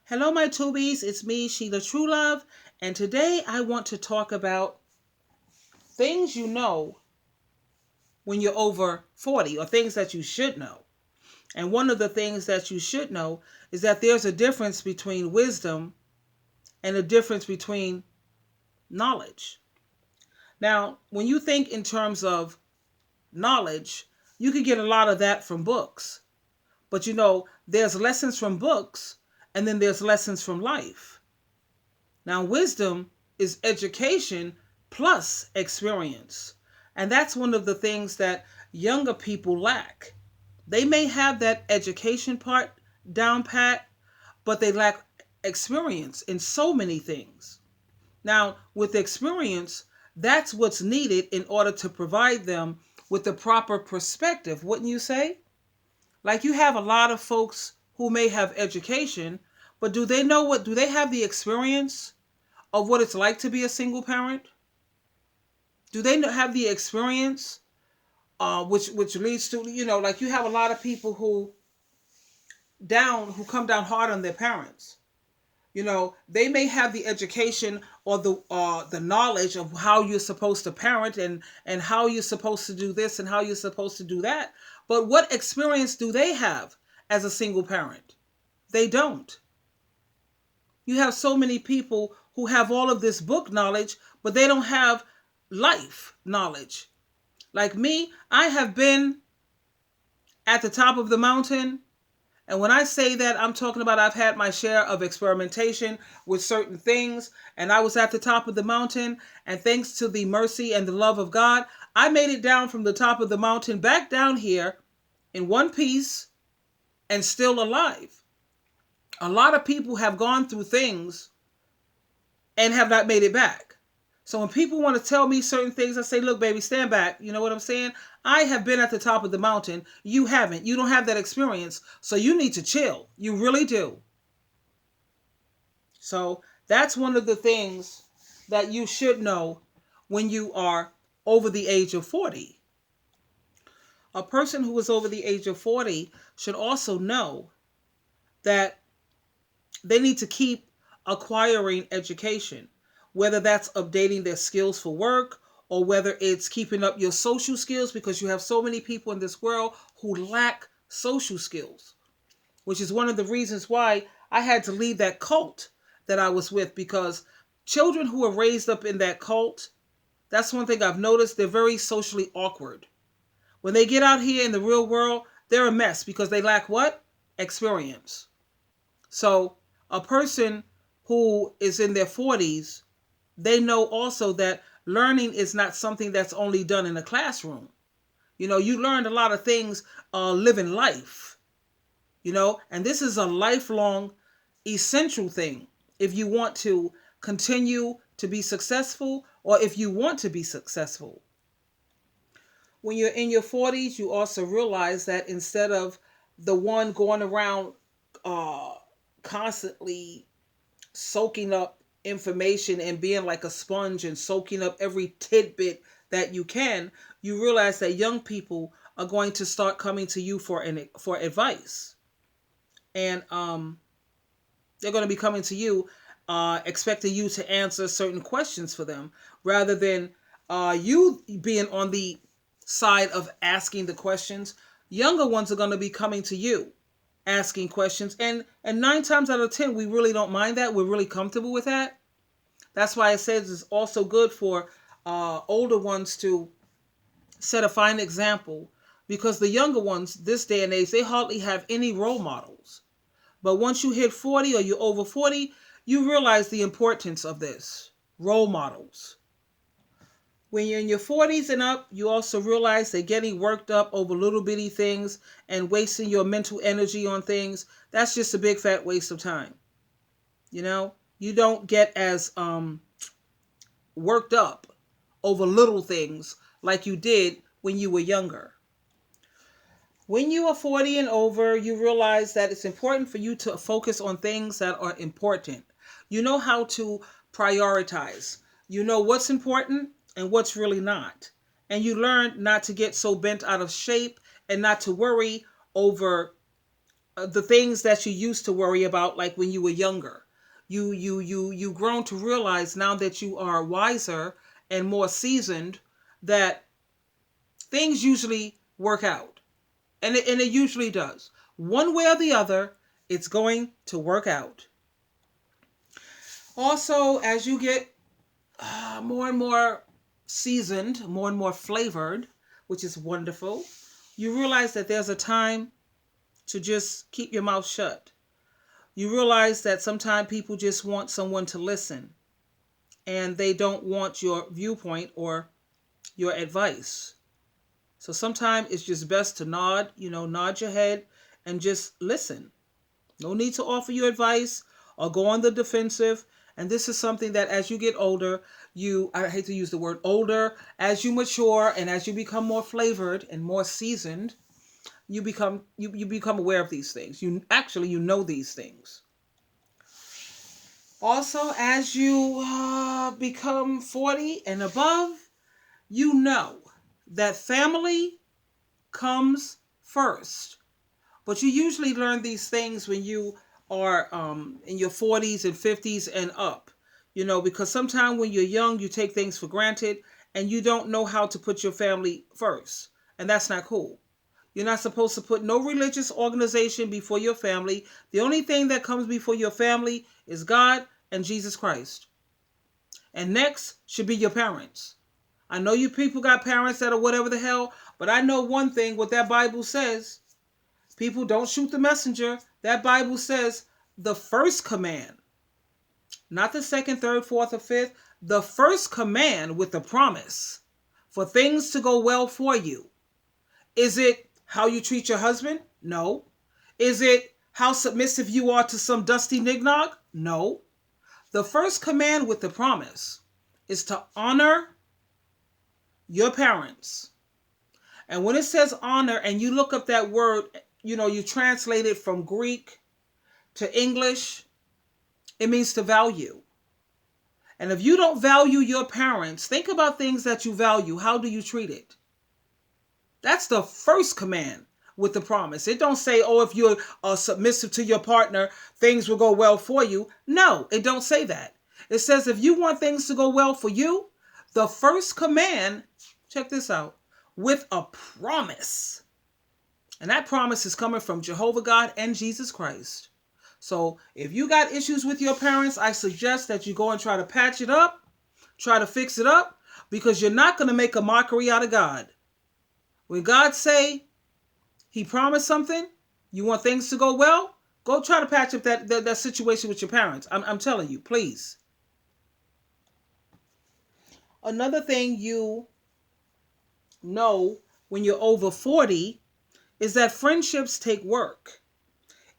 Hello, my tubies. It's me, Sheila Truelove, and today I want to talk about things you know when you're over 40, or things that you should know. And one of the things that you should know is that there's a difference between wisdom and a difference between knowledge. Now, when you think in terms of knowledge, you can get a lot of that from books. But there's lessons from books, and then there's lessons from life. Now, wisdom is education plus experience. And that's one of the things that younger people lack. They may have that education part down pat, but they lack experience in so many things. Now, with experience, that's what's needed in order to provide them with the proper perspective, wouldn't you say? Like, you have a lot of folks who may have education, but do they have the experience of what it's like to be a single parent? Do they have the experience, which leads to like, you have a lot of people who come down hard on their parents. They may have the education or the knowledge of how you're supposed to parent, and how you're supposed to do this and how you're supposed to do that. But what experience do they have as a single parent? They don't. You have so many people who have all of this book knowledge, but they don't have life knowledge. Like me, I have been at the top of the mountain. And when I say that, I'm talking about I've had my share of experimentation with certain things, and I was at the top of the mountain. And thanks to the mercy and the love of God, I made it down from the top of the mountain back down here in one piece and still alive. A lot of people have gone through things and have not made it back. So when people want to tell me certain things, I say, look, baby, stand back. You know what I'm saying? I have been at the top of the mountain. You haven't. You don't have that experience. So you need to chill. You really do. So that's one of the things that you should know when you are over the age of 40. A person who is over the age of 40 should also know that they need to keep acquiring education, whether that's updating their skills for work, or whether it's keeping up your social skills, because you have so many people in this world who lack social skills, which is one of the reasons why I had to leave that cult that I was with, because children who are raised up in that cult, that's one thing I've noticed, they're very socially awkward. When they get out here in the real world, they're a mess because they lack what? Experience. So a person who is in their 40s, they know also that learning is not something that's only done in a classroom. You learned a lot of things living life, and this is a lifelong essential thing if you want to continue to be successful, or if you want to be successful. When you're in your 40s, you also realize that instead of the one going around uh, constantly soaking up information and being like a sponge and soaking up every tidbit that you can, you realize that young people are going to start coming to you for advice, and they're going to be coming to you expecting you to answer certain questions for them, rather than you being on the side of asking the questions. Younger ones are going to be coming to you asking questions, and 9 times out of 10 we really don't mind that. We're really comfortable with that. That's why it says it's also good for older ones to set a fine example, because the younger ones this day and age, they hardly have any role models. But once you hit 40, or you're over 40, you realize the importance of this role models. When you're in your 40s and up, you also realize that getting worked up over little bitty things and wasting your mental energy on things, that's just a big fat waste of time. You don't get as worked up over little things like you did when you were younger. When you are 40 and over, you realize that it's important for you to focus on things that are important. You know how to prioritize. You know what's important and what's really not. And you learn not to get so bent out of shape, and not to worry over the things that you used to worry about, like when you were younger. You grown to realize now that you are wiser and more seasoned that things usually work out. And it usually does. One way or the other, it's going to work out. Also, as you get more and more seasoned, more and more flavored, which is wonderful, you realize that there's a time to just keep your mouth shut. You realize that sometimes people just want someone to listen and they don't want your viewpoint or your advice. So sometimes it's just best to nod your head and just listen. No need to offer you advice or go on the defensive. And this is something that as you get older, I hate to use the word older, as you mature and as you become more flavored and more seasoned, you become aware of these things. You know these things. Also, as you become 40 and above, you know that family comes first. But you usually learn these things when you are in your 40s and 50s and up. Because sometimes when you're young, you take things for granted and you don't know how to put your family first. And that's not cool. You're not supposed to put no religious organization before your family. The only thing that comes before your family is God and Jesus Christ. And next should be your parents. I know you people got parents that are whatever the hell, but I know one thing, what that Bible says. People, don't shoot the messenger. That Bible says the first command, not the second, third, fourth, or fifth, the first command with the promise for things to go well for you. Is it how you treat your husband? No. Is it how submissive you are to some dusty nignog? No. The first command with the promise is to honor your parents. And when it says honor, and you look up that word, you translate it from Greek to English, it means to value. And if you don't value your parents, think about things that you value. How do you treat it? That's the first command with the promise. It don't say, oh, if you're submissive to your partner, things will go well for you. No, it don't say that. It says if you want things to go well for you, the first command, check this out, with a promise. And that promise is coming from Jehovah God and Jesus Christ. So if you got issues with your parents, I suggest that you go and try to patch it up, try to fix it up, because you're not going to make a mockery out of God. When God say he promised something, you want things to go well, go try to patch up that situation with your parents. I'm telling you, please. Another thing you know when you're over 40 is that friendships take work.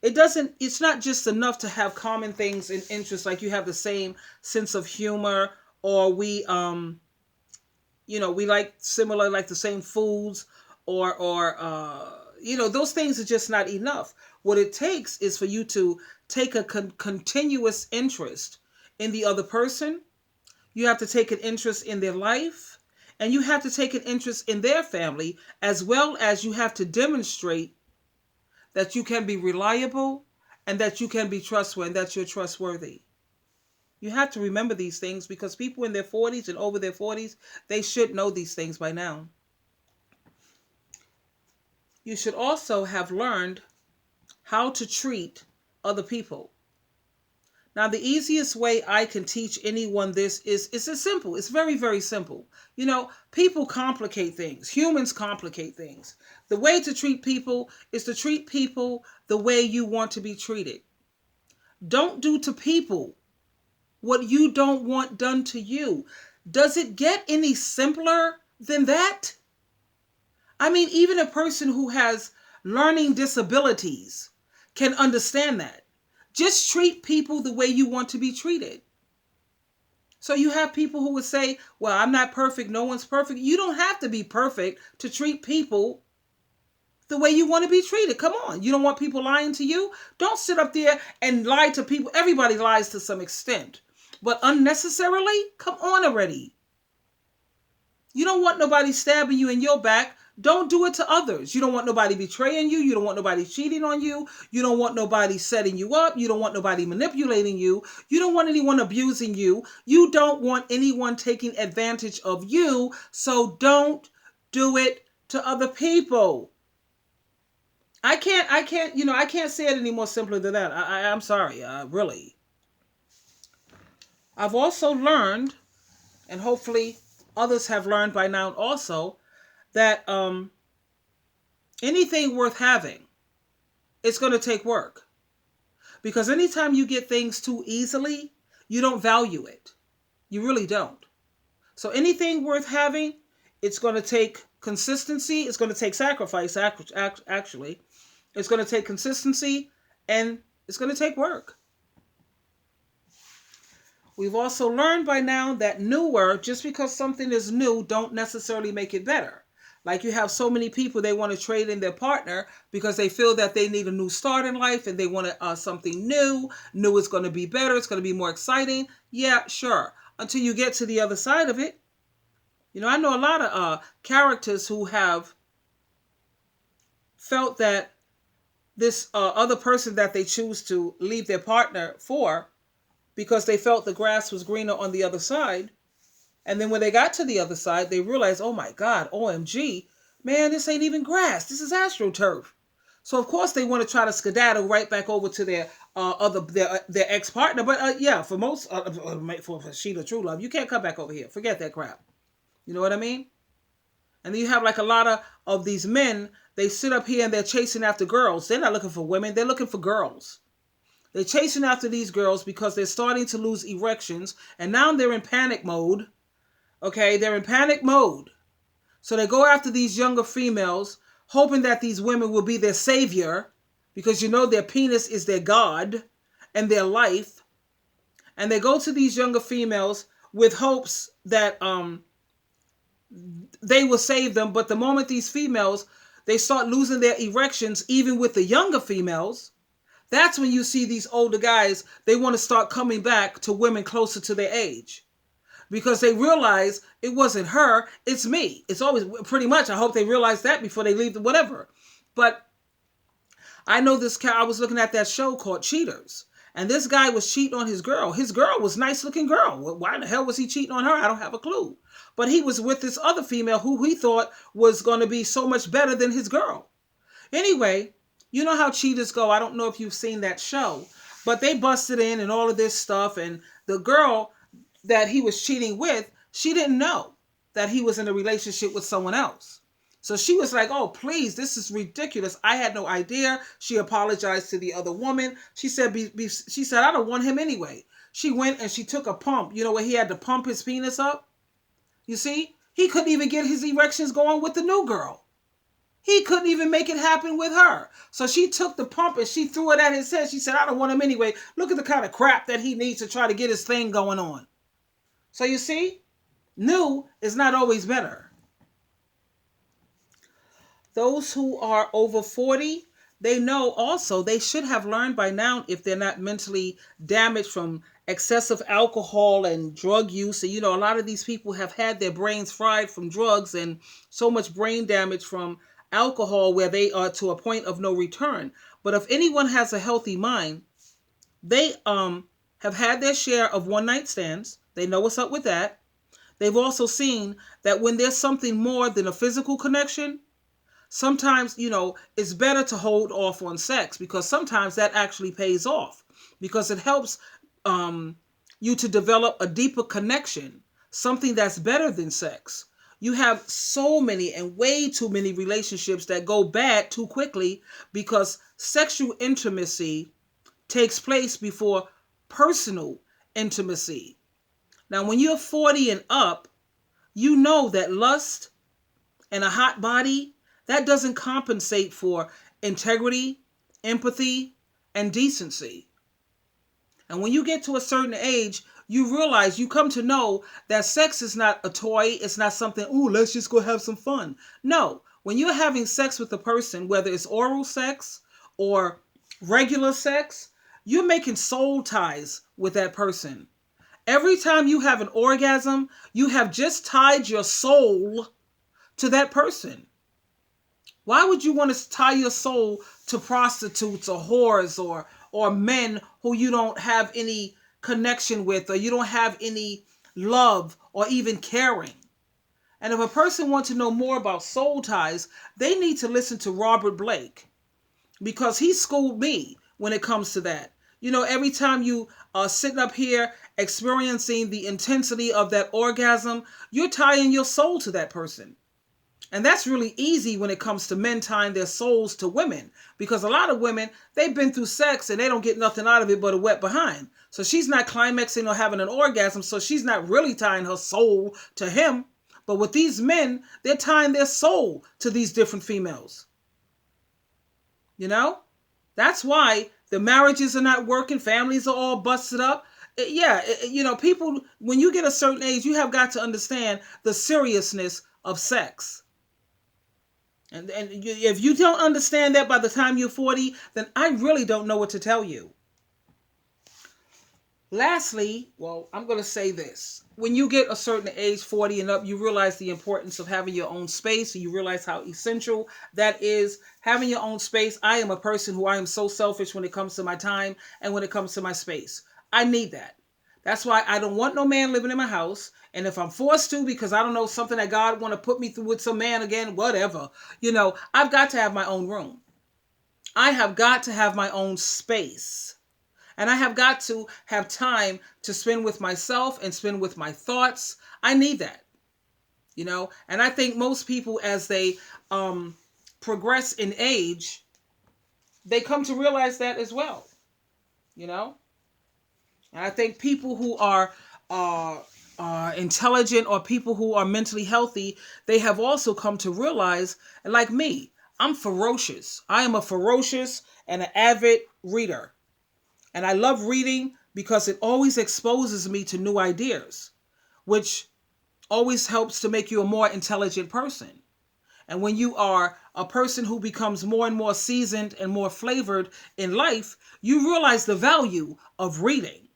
It's not just enough to have common things and interests, like you have the same sense of humor, or we like the same foods, or those things are just not enough. What it takes is for you to take a continuous interest in the other person. You have to take an interest in their life, and you have to take an interest in their family, as well as you have to demonstrate that you can be reliable and that you can be trustworthy and that you're trustworthy. You have to remember these things, because people in their 40s and over their 40s, they should know these things by now. You should also have learned how to treat other people. Now, the easiest way I can teach anyone this is simple. It's very, very simple. People complicate things. Humans complicate things. The way to treat people is to treat people the way you want to be treated. Don't do to people what you don't want done to you. Does it get any simpler than that? I mean, even a person who has learning disabilities can understand that. Just treat people the way you want to be treated. So you have people who would say, well, I'm not perfect. No one's perfect. You don't have to be perfect to treat people the way you want to be treated. Come on. You don't want people lying to you? Don't sit up there and lie to people. Everybody lies to some extent. But unnecessarily? Come on already. You don't want nobody stabbing you in your back. Don't do it to others. You don't want nobody betraying you. You don't want nobody cheating on you. You don't want nobody setting you up. You don't want nobody manipulating you. You don't want anyone abusing you. You don't want anyone taking advantage of you. So don't do it to other people. I can't, I can't say it any more simpler than that. I'm sorry, really. I've also learned, and hopefully others have learned by now also, that anything worth having, it's going to take work. Because anytime you get things too easily, you don't value it. You really don't. So anything worth having, it's going to take consistency. It's going to take sacrifice, actually. It's going to take consistency, and it's going to take work. We've also learned by now that newer, just because something is new, don't necessarily make it better. Like you have so many people, they want to trade in their partner because they feel that they need a new start in life and they want something new. New is going to be better. It's going to be more exciting. Yeah, sure. Until you get to the other side of it. I know a lot of characters who have felt that this other person that they choose to leave their partner for, because they felt the grass was greener on the other side. And then when they got to the other side, they realized, oh my God, OMG, man, this ain't even grass. This is AstroTurf. So of course they want to try to skedaddle right back over to their their ex-partner. But yeah, for most, for Sheila True Love, you can't come back over here. Forget that crap. You know what I mean? And then you have like a lot of these men, they sit up here and they're chasing after girls. They're not looking for women. They're looking for girls. They're chasing after these girls because they're starting to lose erections. And now they're in panic mode. Okay, they're in panic mode. So they go after these younger females, hoping that these women will be their savior. Because their penis is their God and their life. And they go to these younger females with hopes that they will save them. But the moment these females, they start losing their erections, even with the younger females, that's when you see these older guys, they want to start coming back to women closer to their age. Because they realize it wasn't her, it's me. It's always pretty much, I hope they realize that before they leave, whatever. But I know I was looking at that show called Cheaters. And this guy was cheating on his girl. His girl was a nice looking girl. Why the hell was he cheating on her? I don't have a clue. But he was with this other female who he thought was going to be so much better than his girl. Anyway, you know how cheaters go. I don't know if you've seen that show. But they busted in and all of this stuff. And the girl that he was cheating with, she didn't know that he was in a relationship with someone else. So she was like, oh, please, this is ridiculous. I had no idea. She apologized to the other woman. She said, I don't want him anyway. She went and she took a pump, where he had to pump his penis up. You see, he couldn't even get his erections going with the new girl. He couldn't even make it happen with her. So she took the pump and she threw it at his head. She said, I don't want him anyway. Look at the kind of crap that he needs to try to get his thing going on. So you see, new is not always better. Those who are over 40, they know also they should have learned by now, if they're not mentally damaged from excessive alcohol and drug use. And, a lot of these people have had their brains fried from drugs and so much brain damage from alcohol where they are to a point of no return. But if anyone has a healthy mind, they have had their share of one-night stands. They know what's up with that. They've also seen that when there's something more than a physical connection, sometimes, it's better to hold off on sex because sometimes that actually pays off because it helps you to develop a deeper connection, something that's better than sex. You have so many and way too many relationships that go bad too quickly because sexual intimacy takes place before personal intimacy. Now, when you're 40 and up, you know that lust and a hot body, that doesn't compensate for integrity, empathy, and decency. And when you get to a certain age, you realize, you come to know that sex is not a toy. It's not something, ooh, let's just go have some fun. No, when you're having sex with a person, whether it's oral sex or regular sex, you're making soul ties with that person. Every time you have an orgasm, you have just tied your soul to that person. Why would you want to tie your soul to prostitutes or whores or men who you don't have any connection with, or you don't have any love or even caring? And if a person wants to know more about soul ties, they need to listen to Robert Blake, because he schooled me when it comes to that. You know, every time you are sitting up here experiencing the intensity of that orgasm, you're tying your soul to that person. And that's really easy when it comes to men tying their souls to women, because a lot of women, they've been through sex and they don't get nothing out of it but a wet behind. So she's not climaxing or having an orgasm, so she's not really tying her soul to him. But with these men, they're tying their soul to these different females. You know? That's why the marriages are not working. Families are all busted up. Yeah, you know, people, when you get a certain age, you have got to understand the seriousness of sex. And if you don't understand that by the time you're 40, then I really don't know what to tell you. Lastly, well, I'm going to say this. When you get a certain age, 40 and up, you realize the importance of having your own space. You realize how essential that is, having your own space. I am a person who I am so selfish when it comes to my time and when it comes to my space. I need that. That's why I don't want no man living in my house. And if I'm forced to, because I don't know, something that God want to put me through with some man again, whatever, you know, I've got to have my own room. I have got to have my own space. And I have got to have time to spend with myself and spend with my thoughts. I need that, you know. And I think most people, as they progress in age, they come to realize that as well, you know. And I think people who are intelligent or people who are mentally healthy, they have also come to realize, like me, I'm ferocious. I am a ferocious and an avid reader. And I love reading because it always exposes me to new ideas, which always helps to make you a more intelligent person. And when you are a person who becomes more and more seasoned and more flavored in life, you realize the value of reading.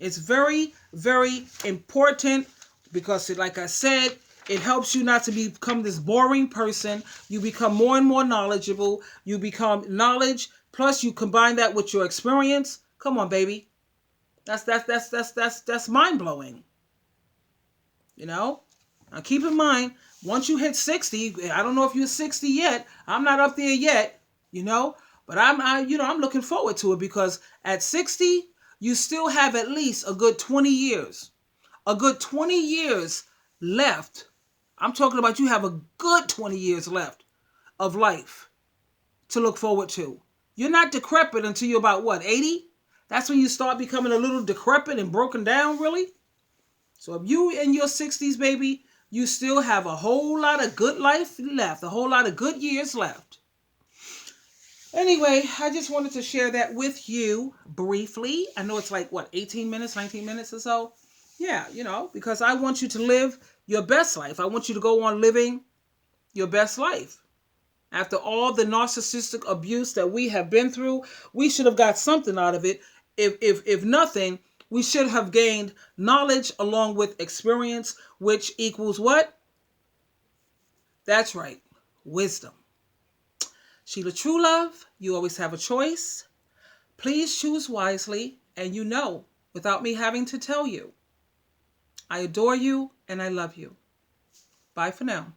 It's very, very important because, like I said, it helps you not to become this boring person. You become more and more knowledgeable. You become knowledge. Plus, you combine that with your experience. Come on, baby. That's mind blowing. You know. Now, keep in mind, once you hit 60, I don't know if you're 60 yet. I'm not up there yet. You know, but I'm looking forward to it, because at 60, you still have at least a good 20 years. A good 20 years left. I'm talking about, you have a good 20 years left of life to look forward to. You're not decrepit until you're about, what, 80? That's when you start becoming a little decrepit and broken down, really? So if you in your 60s, baby, you still have a whole lot of good life left, a whole lot of good years left. Anyway, I just wanted to share that with you briefly. I know it's like, what, 18 minutes, 19 minutes or so? Yeah, you know, because I want you to live your best life. I want you to go on living your best life. After all the narcissistic abuse that we have been through, we should have got something out of it. If nothing, we should have gained knowledge along with experience, which equals what? That's right, wisdom. Sheila True Love, you always have a choice. Please choose wisely, and you know, without me having to tell you, I adore you and I love you. Bye for now.